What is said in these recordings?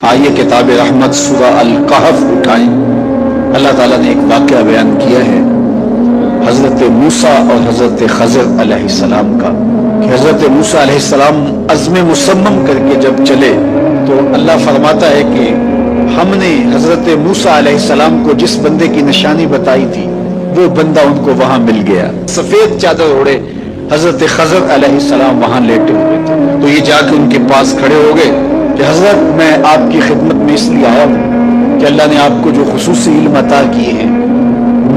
آئیے کتاب رحمت سورہ الکہف اٹھائیں۔ اللہ تعالیٰ نے ایک واقعہ بیان کیا ہے حضرت موسیٰ اور حضرت خضر علیہ السلام کا، کہ حضرت موسیٰ علیہ السلام عزم مصمم کر کے جب چلے تو اللہ فرماتا ہے کہ ہم نے حضرت موسیٰ علیہ السلام کو جس بندے کی نشانی بتائی تھی وہ بندہ ان کو وہاں مل گیا۔ سفید چادر اوڑے حضرت خضر علیہ السلام وہاں لیٹے ہوئے تھے، تو یہ جا کے ان کے پاس کھڑے ہو گئے کہ حضرت میں آپ کی خدمت میں اس لیے آیا ہوں کہ اللہ نے آپ کو جو خصوصی علم عطا کیے ہیں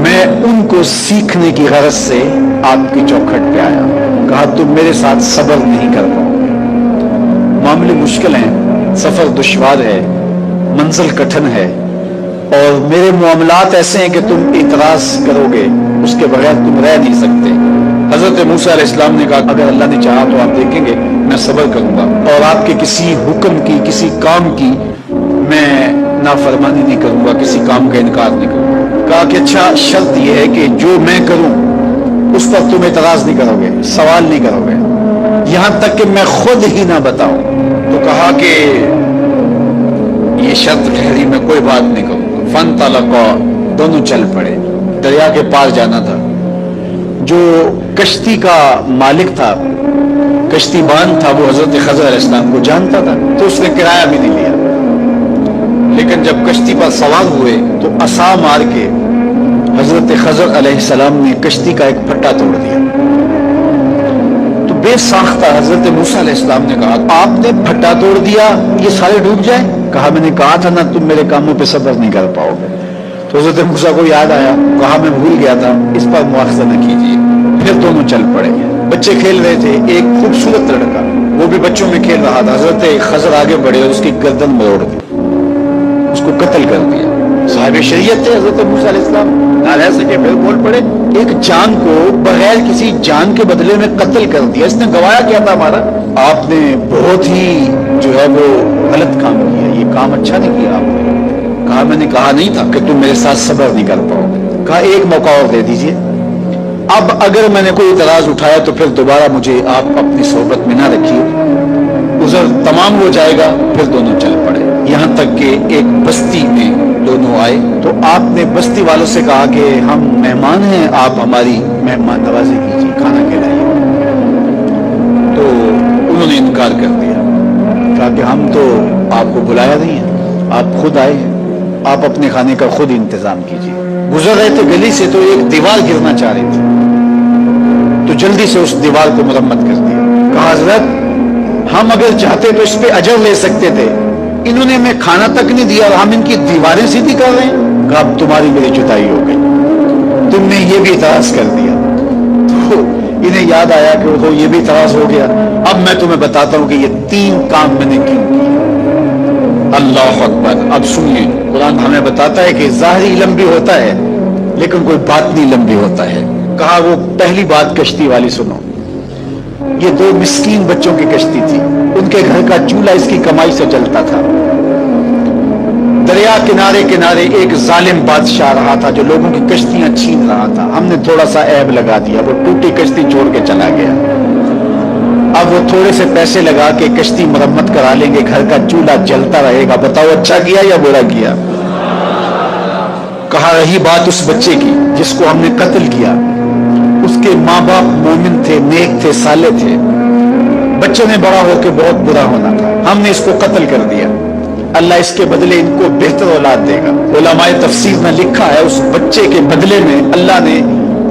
میں ان کو سیکھنے کی غرض سے آپ کی چوکھٹ پہ آیا۔ کہا تم میرے ساتھ صبر نہیں کر پاؤ گے، معاملے مشکل ہیں، سفر دشوار ہے، منزل کٹھن ہے، اور میرے معاملات ایسے ہیں کہ تم اعتراض کرو گے اس کے بغیر تم رہ نہیں سکتے۔ حضرت موسیٰ علیہ السلام نے کہا اگر اللہ نے چاہا تو آپ دیکھیں گے میں صبر کروں گا اور آپ کے کسی حکم کی کسی کام کی میں نافرمانی نہیں کروں گا، کسی کام کا انکار نہیں کروں گا۔ کہا کہ اچھا شرط یہ ہے کہ جو میں کروں اس پر تم اعتراض نہیں کرو گے، سوال نہیں کرو گے، یہاں تک کہ میں خود ہی نہ بتاؤں۔ تو کہا کہ یہ شرط ٹھہری، میں کوئی بات نہیں کروں گا۔ فانطلقا، دونوں چل پڑے، دریا کے پار جانا تھا۔ جو کشتی کا مالک تھا، کشتی بان تھا، وہ حضرت خضر علیہ السلام کو جانتا تھا تو اس نے کرایہ بھی نہیں لیا، لیکن جب کشتی پر سوار ہوئے تو عصا مار کے حضرت خضر علیہ السلام نے کشتی کا ایک پھٹا توڑ دیا۔ تو بے ساختہ حضرت موسیٰ علیہ السلام نے کہا آپ نے پھٹا توڑ دیا، یہ سارے ڈوب جائیں؟ کہا میں نے کہا تھا نا تم میرے کاموں پہ صبر نہیں کر پاؤ گے۔ تو حضرت موسیٰ کو یاد آیا، کہا میں بھول گیا تھا، اس پر مواخذہ نہ کیجیے۔ پھر دونوں چل پڑے، بچے کھیل رہے تھے، ایک خوبصورت لڑکا وہ بھی بچوں میں کھیل رہا تھا۔ حضرت خضر آگے بڑھے اور اس کی گردن مروڑ دی، اس کو قتل کر دیا۔ صاحب شریعت تھے حضرت موسیٰ علیہ السلام، نہ رہ سکے، پھر بول پڑے ایک جان کو بغیر کسی جان کے بدلے میں قتل کر دیا، اس نے گوایا کیا تھا ہمارا؟ آپ نے بہت ہی جو ہے وہ غلط کام کیا، یہ کام اچھا نہیں کیا آپ نے۔ کہا میں نے کہا نہیں تھا کہ تم میرے ساتھ صبر نہیں کر پاؤ گے۔ کہا ایک موقع اور دے دیجئے، اب اگر میں نے کوئی اعتراض اٹھایا تو پھر دوبارہ مجھے آپ اپنی صحبت میں نہ رکھیے، عذر تمام ہو جائے گا۔ پھر دونوں چل پڑے، یہاں تک کہ ایک بستی میں دونوں آئے تو آپ نے بستی والوں سے کہا کہ ہم مہمان ہیں، آپ ہماری مہمان نوازی کیجیے، کھانا کھلائیے۔ تو انہوں نے انکار کر دیا، کہا کہ ہم تو آپ کو بلایا نہیں ہے، آپ خود آئے ہیں، آپ اپنے کھانے کا خود انتظام کیجیے۔ گزر رہے تھے گلی سے تو ایک دیوار گرنا چاہ رہی تھی، تو جلدی سے اس دیوار کو مرمت کر دیا۔ کہا حضرت ہم اگر چاہتے تو اس پہ اجر لے سکتے تھے، انہوں نے ہمیں کھانا تک نہیں دیا اور ہم ان کی دیواریں سیدھی کر رہے ہیں۔ کہا اب تمہاری میری جدائی ہو گئی، تم نے یہ بھی اعتراض کر دیا۔ تو انہیں یاد آیا کہ وہ یہ بھی اعتراض ہو گیا، اب میں تمہیں بتاتا ہوں کہ یہ 3 کام میں نے کیوں کیا۔ اللہ اکبر۔ اب سنیے، قرآن ہمیں بتاتا ہے کہ ظاہری علم بھی ہوتا ہے لیکن کوئی باطنی علم بھی ہوتا ہے۔ کہا وہ پہلی بات کشتی والی سنو، یہ 2 مسکین بچوں کی کشتی تھی، ان کے گھر کا چولہا اس کی کمائی سے چلتا تھا۔ دریا کنارے کنارے ایک ظالم بادشاہ رہا تھا جو لوگوں کی کشتیاں چھین رہا تھا، ہم نے تھوڑا سا عیب لگا دیا، وہ ٹوٹی کشتی چھوڑ کے چلا گیا۔ اب وہ تھوڑے سے پیسے لگا کے کشتی مرمت کرا لیں گے، گھر کا چولہا جلتا رہے گا، بتاؤ اچھا کیا یا برا کیا؟ کہا رہی بات اس بچے کی جس کو ہم نے قتل کیا، اس کے ماں باپ مومن تھے، نیک تھے، صالح تھے، بچے نے بڑا ہو کے بہت برا ہونا تھا، ہم نے اس کو قتل کر دیا، اللہ اس کے بدلے ان کو بہتر اولاد دے گا۔ علماء تفسیر نے لکھا ہے اس بچے کے بدلے میں اللہ نے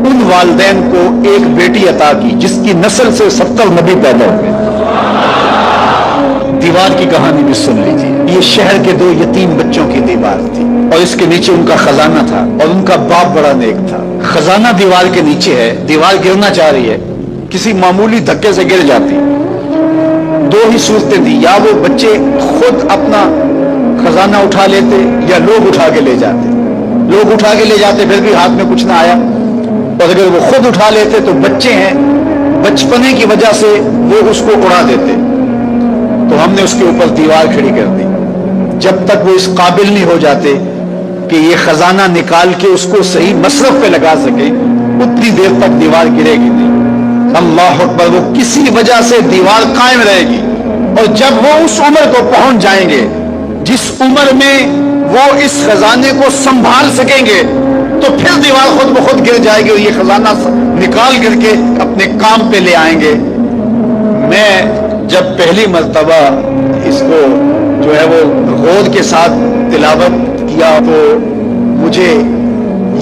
ان والدین کو ایک بیٹی عطا کی جس کی نسل سے 70 نبی پیدا ہوئے۔ دیوار کی کہانی بھی سن لیجیے، یہ شہر کے 2 یتیم بچوں کی دیوار تھی اور اس کے نیچے ان کا خزانہ تھا اور ان کا باپ بڑا نیک تھا۔ خزانہ دیوار کے نیچے ہے، دیوار گرنا چاہ رہی ہے، کسی معمولی دھکے سے گر جاتی۔ 2 ہی صورتیں تھیں، یا وہ بچے خود اپنا خزانہ اٹھا لیتے یا لوگ اٹھا کے لے جاتے۔ لوگ اٹھا کے لے جاتے پھر بھی ہاتھ میں کچھ نہ آیا، اور اگر وہ خود اٹھا لیتے تو بچے ہیں، بچپنے کی وجہ سے وہ اس کو اڑا دیتے۔ تو ہم نے اس کے اوپر دیوار کھڑی کر دی، جب تک وہ اس قابل نہیں ہو جاتے کہ یہ خزانہ نکال کے اس کو صحیح مصرف پہ لگا سکے، اتنی دیر تک دیوار گرے گی نہیں۔ اللہ اکبر۔ وہ کسی وجہ سے دیوار قائم رہے گی، اور جب وہ اس عمر کو پہنچ جائیں گے جس عمر میں وہ اس خزانے کو سنبھال سکیں گے تو پھر دیوار خود بخود گر جائے گی اور یہ خزانہ نکال کر کے اپنے کام پہ لے آئیں گے۔ میں جب پہلی مرتبہ اس کو جو ہے وہ غور کے ساتھ تلاوت کیا تو مجھے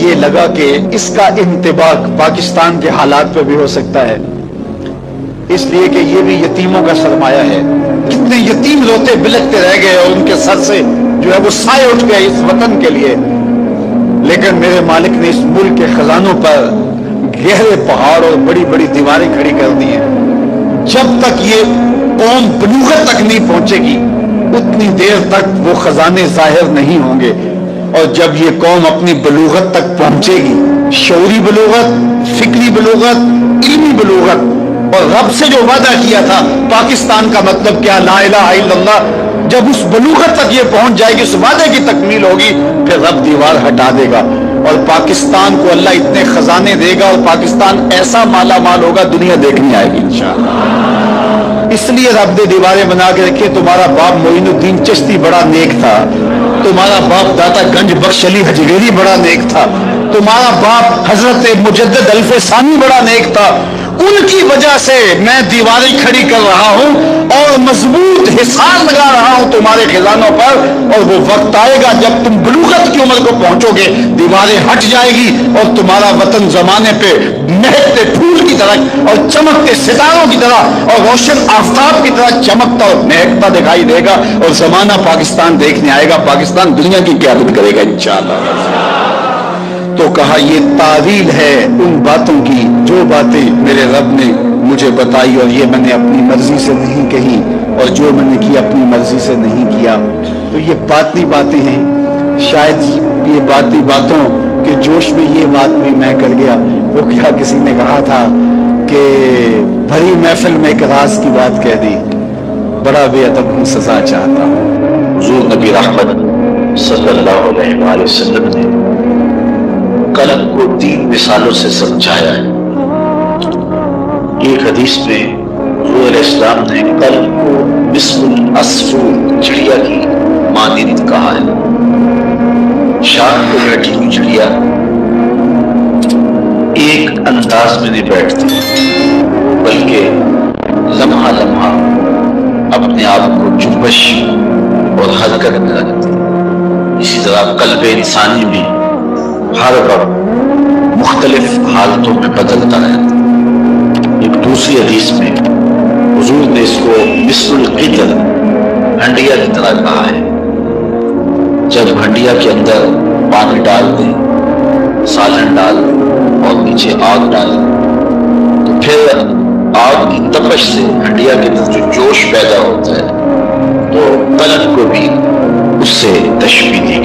یہ لگا کہ اس کا انطباق پاکستان کے حالات پہ بھی ہو سکتا ہے، اس لیے کہ یہ بھی یتیموں کا سرمایہ ہے۔ کتنے یتیم روتے بلکتے رہ گئے اور ان کے سر سے جو ہے وہ سائے اٹھ گئے اس وطن کے لیے، لیکن میرے مالک نے اس ملک کے خزانوں پر گہرے پہاڑ اور بڑی بڑی دیواریں کھڑی کر دی ہیں۔ جب تک یہ قوم بلوغت تک نہیں پہنچے گی اتنی دیر تک وہ خزانے ظاہر نہیں ہوں گے، اور جب یہ قوم اپنی بلوغت تک پہنچے گی، شعوری بلوغت، فکری بلوغت، علمی بلوغت، اور رب سے جو وعدہ کیا تھا پاکستان کا مطلب کیا، لا الہ الا اللہ، جب اس بلوغت تک یہ پہنچ جائے گی، اس وعدے کی تکمیل ہوگی، پھر رب دیوار ہٹا دے گا اور پاکستان کو اللہ اتنے خزانے دے گا اور پاکستان ایسا مالا مال ہوگا دنیا دیکھنے آئے گی انشاءاللہ۔ اس لیے رب نے دیواریں بنا کے رکھی۔ تمہارا باپ معین الدین چشتی بڑا نیک تھا، تمہارا باپ داتا گنج بخش علی حجویری بڑا نیک تھا، تمہارا باپ حضرت مجدد الف ثانی بڑا نیک تھا، ان کی وجہ سے میں دیواریں کھڑی کر رہا ہوں اور مضبوط حصار لگا رہا ہوں تمہارے خزانوں پر، اور وہ وقت آئے گا جب تم بلوغت کی عمر کو پہنچو گے، دیواریں ہٹ جائے گی اور تمہارا وطن زمانے پہ مہکتے پھول کی طرح اور چمکتے ستاروں کی طرح اور روشن آفتاب کی طرح چمکتا اور مہکتا دکھائی دے گا، اور زمانہ پاکستان دیکھنے آئے گا، پاکستان دنیا کی قیادت کرے گا انشاءاللہ۔ تو کہا یہ تعویل ہے ان باتوں کی جو باتیں میرے رب نے مجھے بتائی، اور یہ میں نے اپنی مرضی سے نہیں کہی، اور جو میں نے کی اپنی مرضی سے نہیں کیا۔ تو یہ باطنی باتیں ہیں، شاید یہ باطنی باتوں کے جوش میں یہ بات بھی میں کر گیا۔ وہ کیا کسی نے کہا تھا کہ بھری محفل میں ایک راز کی بات کہہ دی، بڑا بے ادب ہوں سزا چاہتا ہوں۔ حضور نبی رحمت صلی اللہ علیہ وآلہ وسلم نے قلم کو 3 مثالوں سے سمجھایا ہے۔ ایک حدیث میں حضور علیہ السلام نے قلم کو مثل العصفور، چڑیا کی مانند کہا ہے۔ شاخ پہ بیٹھی ہوئی چڑیا ایک انداز میں نہیں بیٹھتی، بلکہ لمحہ لمحہ اپنے آپ کو جنبش اور حرکت میں رکھتی۔ اسی طرح قلب انسانی بھی ہر وقت مختلف حالتوں میں بدلتا رہتا۔ ایک دوسری حدیث میں حضور نے اس کو مثل القدر، ہنڈیا کی طرح کہا ہے۔ جب ہنڈیا کے اندر پانی ڈال دیں، سالن ڈال دیں اور نیچے آگ ڈال دیں، تو پھر آگ کی تپش سے ہنڈیا کے اندر جو جوش پیدا ہوتا ہے، تو قلم کو بھی اس سے تشبیہ دی